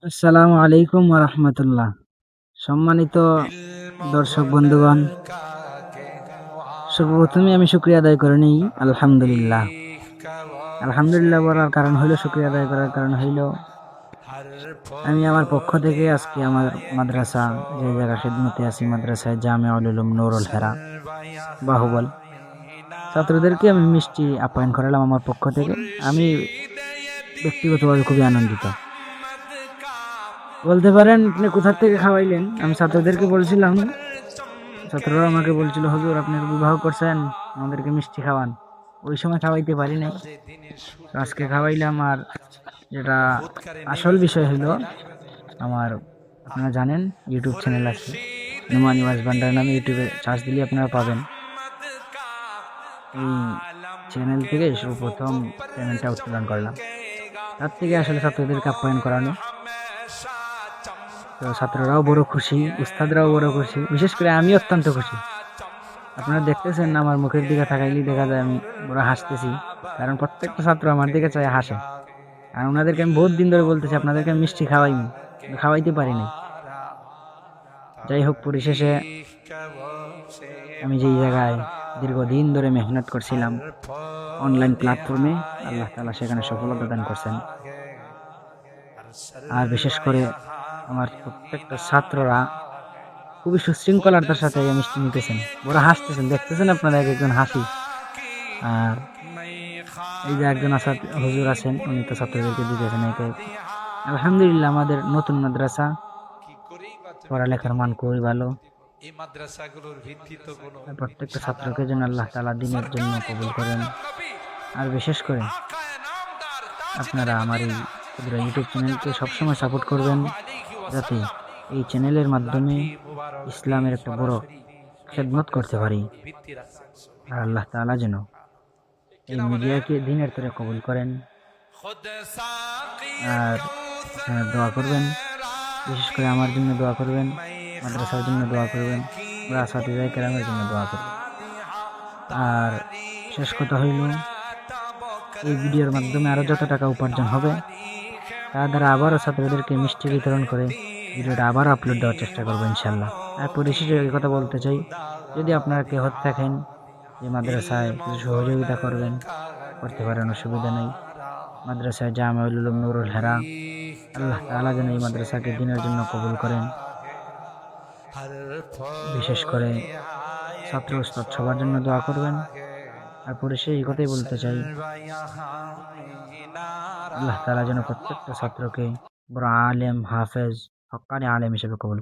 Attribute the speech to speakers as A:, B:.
A: আসসালামু আলাইকুম ওয়া রাহমাতুল্লাহ। সম্মানিত দর্শক বন্ধুগণ, সর্বপ্রথমে আমি শুকরিয়া আদায় করে নিই আলহামদুলিল্লাহ। আলহামদুলিল্লাহ বলার কারণ হইল, শুকরিয়া আদায় করার কারণ হইল, আমি আমার পক্ষ থেকে আজকে আমার মাদ্রাসা, যে জায়গা খিদমতে আছি, মাদ্রাসায় জামিউল উলুম নুরুল হেরা বাহুবল, ছাত্রদেরকে আমি মিষ্টি আপ্যায়ন করালাম আমার পক্ষ থেকে। আমি ব্যক্তিগতভাবে খুবই আনন্দিত। বলতে পারেন আপনি কোথা থেকে খাওয়াইলেন? আমি ছাত্রদেরকে বলছিলাম, ছাত্ররা আমাকে বলছিল, হুজুর আপনি তো বিবাহ করছেন, আমাদেরকে মিষ্টি খাওয়ান। ওই সময় খাওয়াইতে পারি নাই, আজকে খাওয়াইলাম। আর যেটা আসল বিষয় হলো, আমার আপনারা জানেন ইউটিউব চ্যানেল আছে, নুমানি ওয়াজ ভান্ডার নামে, ইউটিউবে সার্চ দিলে আপনারা পাবেন। এই চ্যানেল থেকে সর্বপ্রথম পেমেন্টটা উত্তোলন করলাম, তার থেকে আসলে ছাত্রদেরকে আপ্যায়ন করানো। তো ছাত্ররাও বড় খুশি, উস্তাদরাও বড় খুশি, বিশেষ করে আমি অত্যন্ত খুশি। আপনারা দেখতেছেন, আমার মুখের দিকে তাকাইলেই দেখা যায় আমি বড় হাসতেছি, কারণ প্রত্যেকটা ছাত্র আমার দিকে চাই হাসে। আর ওনাদেরকে আমি বহুত দিন ধরে বলতেছি আপনাদেরকে আমি মিষ্টি খাওয়াইনি, খাওয়াইতে পারি নাই। যাই হোক, পরিশেষে আমি যেই জায়গায় দীর্ঘদিন ধরে মেহনত করছিলাম, অনলাইন প্ল্যাটফর্মে, আল্লাহ তাআলা সেখানে সফলতা দান করছেন। আর বিশেষ করে আমার প্রত্যেকটা ছাত্ররা খুবই সুশৃঙ্খলতার সাথে এই মিষ্টি নিতেছেন, বড় হাসতেছেন, দেখতেছেন আপনারা এক একজন হাসি। আর এই যে একজন হুজুর আছেন, উনি তো ছাত্রদেরকে দিতেছেন একে। আলহামদুলিল্লাহ, আমাদের নতুন মাদ্রাসা, পড়ালেখার মান খুবই ভালো। প্রত্যেকটা ছাত্রকে যেন আল্লাহ তাআলা দ্বীনের জন্য কবুল করেন। আর বিশেষ করে আপনারা আমার এই ক্ষুদ্র ইউটিউব চ্যানেলকে সবসময় সাপোর্ট করবেন, যাতে এই চ্যানেলের মাধ্যমে ইসলামের একটা বড় খেদমত করতে পারি। আর আল্লাহ তাআলা যেন এই মিডিয়াকে দ্বীনের তরে কবুল করেন। আর আপনারা দোয়া করবেন, বিশেষ করে আমার জন্য দোয়া করবেন, মাদ্রাসার জন্য দোয়া করবেন, আসাতিজায়ে কেরামের জন্য দোয়া করবেন। আর শেষ কথা হইল, এই ভিডিওর মাধ্যমে আরও যত টাকা উপার্জন হবে, তার দ্বারা আবারও ছাত্রদেরকে মিষ্টি বিতরণ করে ভিডিওটা আবার আপলোড দেওয়ার চেষ্টা করবো ইনশাল্লাহ। আর পরিশেষে এই কথা বলতে চাই, যদি আপনারা কেউ থাকেন যে মাদ্রাসায় কিছু সহযোগিতা করবেন, করতে পারেন, অসুবিধা নেই। মাদ্রাসায় জামিউল উলুম নুরুল হেরা, আল্লাহ তাআলা যেন এই মাদ্রাসাকে দ্বীনের জন্য কবুল করেন। বিশেষ করে ছাত্র উস্তাদ সবার জন্য দোয়া করবেন। আর পরিশেষে এই কথাই বলতে চাই, আল্লাহ তাআলা যেন প্রত্যেকটা ছাত্রকে বড় আলেম, হাফেজ, হক্কানি আলেম হিসেবে কবুল